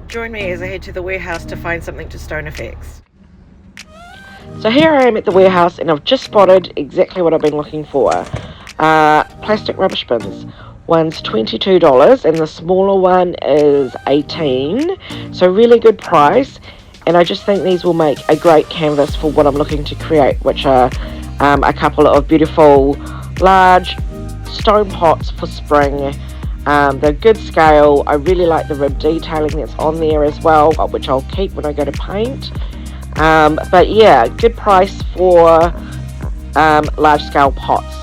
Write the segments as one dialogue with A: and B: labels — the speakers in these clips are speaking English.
A: Join me as I head to the warehouse to find something to Stone Effects.
B: So here I am at the warehouse and I've just spotted exactly what I've been looking for. Plastic rubbish bins. One's $22 and the smaller one is $18. So really good price, and I just think these will make a great canvas for what I'm looking to create, which are a couple of beautiful large stone pots for spring. They're good scale. I really like the rib detailing that's on there as well, which I'll keep when I go to paint. But yeah, good price for large scale pots.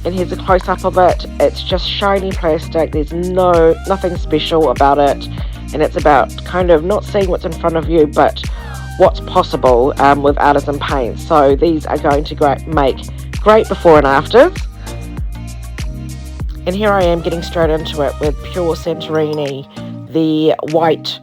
B: And here's a close up of it. It's just shiny plastic. There's nothing special about it, and it's about kind of not seeing what's in front of you, but what's possible with artisan paint. So these are going to make great before and afters. And here I am getting straight into it with Pure Santorini, the white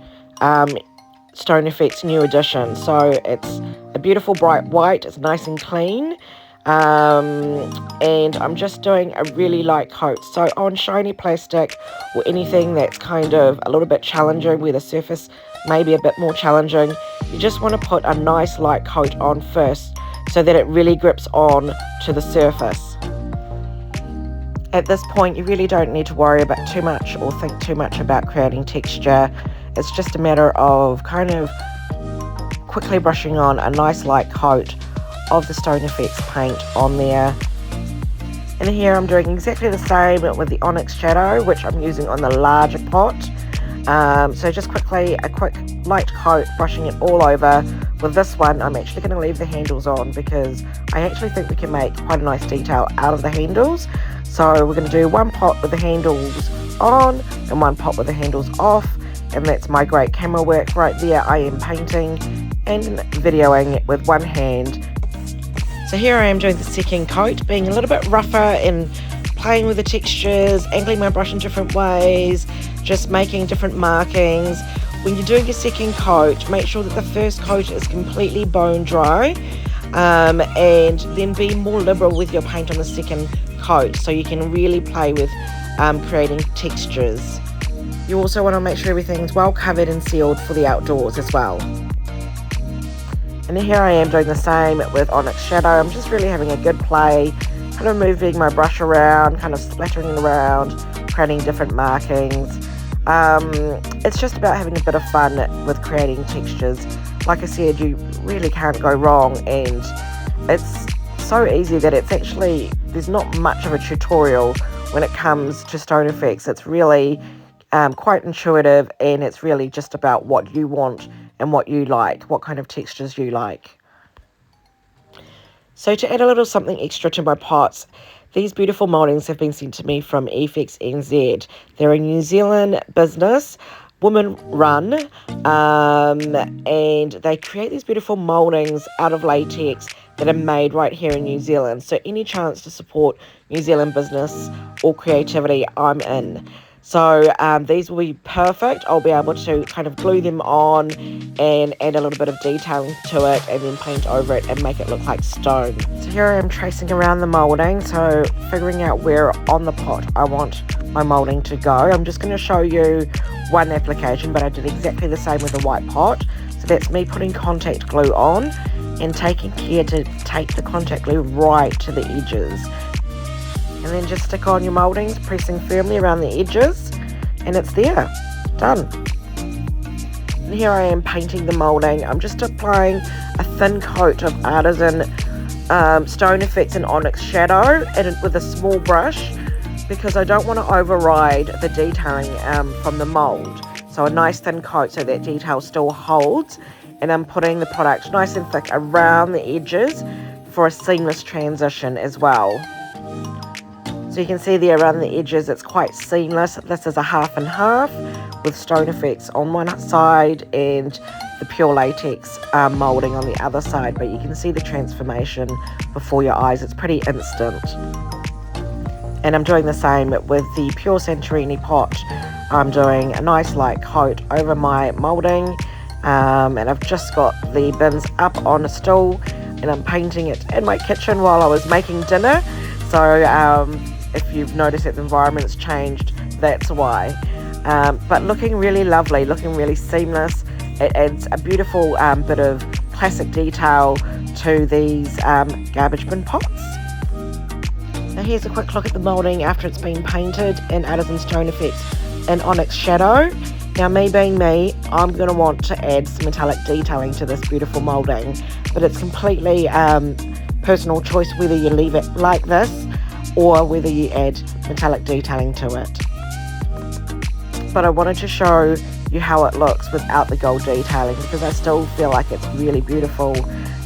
B: Stone Effects new edition. So it's a beautiful bright white. It's nice and clean. And I'm just doing a really light coat. So on shiny plastic or anything that's kind of a little bit challenging, where the surface may be a bit more challenging, you just want to put a nice light coat on first so that it really grips on to the surface. At this point, you really don't need to worry about too much or think too much about creating texture. It's just a matter of kind of quickly brushing on a nice light coat of the Stone Effects paint on there. And here I'm doing exactly the same with the onyx shadow, which I'm using on the larger pot. So just quickly a quick light coat, brushing it all over. With this one, I'm actually going to leave the handles on because I actually think we can make quite a nice detail out of the handles. So we're going to do one pot with the handles on and one pot with the handles off, and that's my great camera work right there. I am painting and videoing with one hand. So here I am doing the second coat, being a little bit rougher and playing with the textures, angling my brush in different ways, just making different markings. When you're doing your second coat, make sure that the first coat is completely bone dry, and then be more liberal with your paint on the second coat so you can really play with creating textures. You also want to make sure everything's well covered and sealed for the outdoors as well. And here I am doing the same with onyx shadow. I'm just really having a good play, kind of moving my brush around, kind of splattering it around, creating different markings. It's just about having a bit of fun with creating textures. Like I said, you really can't go wrong, and it's so easy that it's actually, there's not much of a tutorial when it comes to Stone Effects. It's really quite intuitive, and it's really just about what you want and what you like, what kind of textures you like. So to add a little something extra to my pots, these beautiful mouldings have been sent to me from Effects NZ. They're a New Zealand business, woman run, and they create these beautiful mouldings out of latex that are made right here in New Zealand. So any chance to support New Zealand business or creativity, I'm in. So these will be perfect. I'll be able to kind of glue them on and add a little bit of detailing to it and then paint over it and make it look like stone. So here I am tracing around the moulding, so figuring out where on the pot I want my moulding to go. I'm just going to show you one application, but I did exactly the same with the white pot. So that's me putting contact glue on and taking care to take the contact glue right to the edges. And then just stick on your mouldings, pressing firmly around the edges, and it's there, done. And here I am painting the moulding. I'm just applying a thin coat of Artisan Stone Effects and Onyx Shadow with a small brush, because I don't want to override the detailing from the mould. So a nice thin coat so that detail still holds, and I'm putting the product nice and thick around the edges for a seamless transition as well. So you can see there around the edges, it's quite seamless. This is a half and half with Stone Effects on one side and the pure latex moulding on the other side. But you can see the transformation before your eyes. It's pretty instant. And I'm doing the same with the Pure Santorini pot. I'm doing a nice light coat over my moulding. And I've just got the bins up on a stool, and I'm painting it in my kitchen while I was making dinner. So if you've noticed that the environment's changed, that's why. but looking really lovely, looking really seamless. It adds a beautiful bit of classic detail to these garbage bin pots. Now here's a quick look at the moulding after it's been painted in Artisan Stone Effects in Onyx Shadow. Now me being me, I'm going to want to add some metallic detailing to this beautiful moulding, but it's completely personal choice whether you leave it like this or whether you add metallic detailing to it. But I wanted to show you how it looks without the gold detailing, because I still feel like it's really beautiful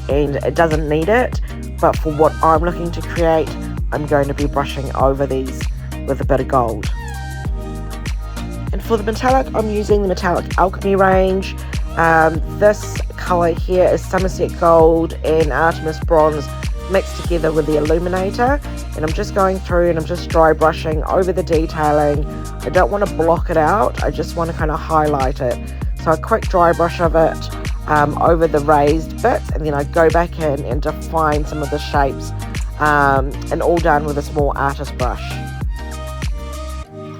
B: and it doesn't need it, but for what I'm looking to create, I'm going to be brushing over these with a bit of gold. And for the metallic, I'm using the Metallic Alchemy range. This colour here is Somerset Gold and Artemis Bronze mixed together with the Illuminator, and I'm just going through and I'm just dry brushing over the detailing. I don't want to block it out, I just want to kind of highlight it. So a quick dry brush of it over the raised bits, and then I go back in and define some of the shapes, and all done with a small artist brush.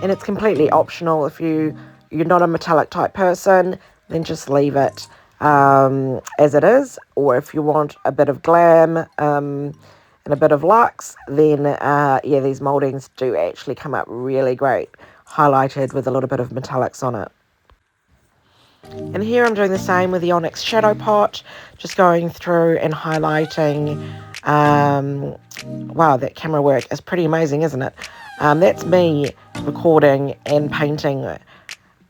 B: And it's completely optional. If you're not a metallic type person, then just leave it as it is, or if you want a bit of glam and a bit of luxe, then yeah, these mouldings do actually come up really great, highlighted with a little bit of metallics on it. And here I'm doing the same with the Onyx Shadow Pot, just going through and highlighting. Wow, that camera work is pretty amazing, isn't it? That's me recording and painting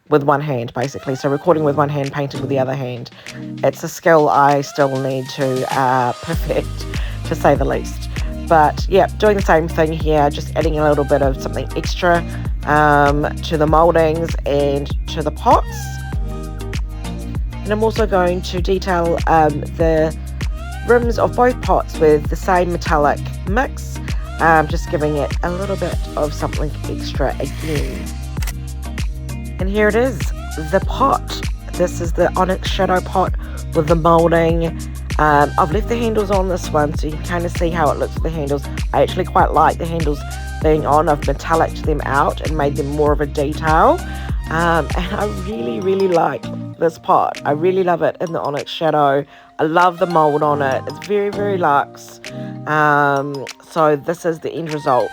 B: with one hand, basically. So recording with one hand, painting with the other hand. It's a skill I still need to perfect, to say the least. But yeah, doing the same thing here, just adding a little bit of something extra to the mouldings and to the pots. And I'm also going to detail the rims of both pots with the same metallic mix, just giving it a little bit of something extra again. And here it is, the pot. This is the Onyx Shadow Pot with the moulding. I've left the handles on this one so you can kind of see how it looks with the handles. I actually quite like the handles being on. I've metalliced them out and made them more of a detail. And I really like this pot. I really love it in the Onyx Shadow. I love the mould on it. It's very luxe. So this is the end result.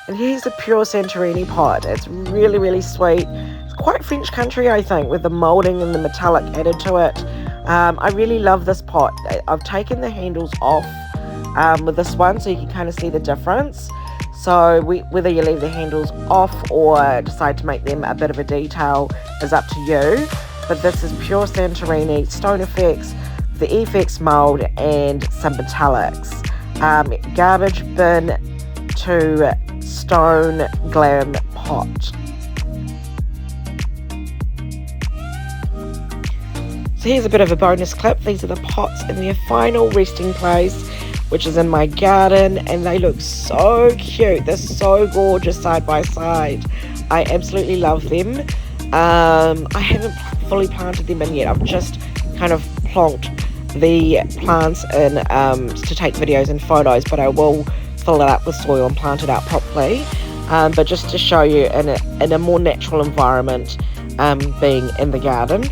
B: And here's the pure Santorini pot. It's really sweet. It's quite French country, I think, with the moulding and the metallic added to it. I really love this pot. I've taken the handles off with this one so you can kind of see the difference. So whether you leave the handles off or decide to make them a bit of a detail is up to you. But this is pure Santorini, Stone Effects, the FX mould and some metallics. Garbage bin to stone glam pot. So here's a bit of a bonus clip. These are the pots in their final resting place, which is in my garden, and they look so cute. They're so gorgeous side by side. I absolutely love them. I haven't fully planted them in yet. I've just kind of plonked the plants in to take videos and photos, but I will fill it up with soil and plant it out properly. But just to show you in a more natural environment, being in the garden,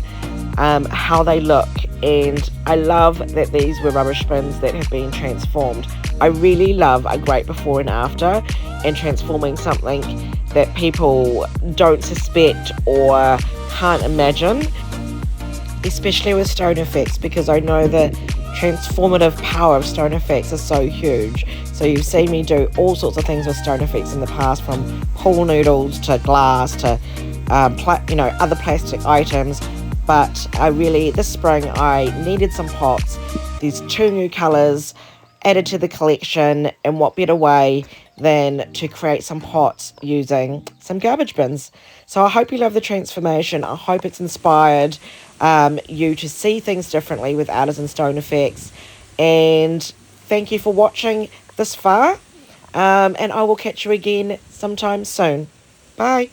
B: how they look. And I love that these were rubbish bins that have been transformed. I really love a great before and after, and transforming something that people don't suspect or can't imagine, especially with Stone Effects, because I know the transformative power of Stone Effects is so huge. So you've seen me do all sorts of things with Stone Effects in the past, from pool noodles to glass to other plastic items. But this spring I needed some pots. These 2 new colours added to the collection, and what better way than to create some pots using some garbage bins. So I hope you love the transformation. I hope it's inspired you to see things differently with Artisan Stone Effects. And thank you for watching this far, and I will catch you again sometime soon. Bye.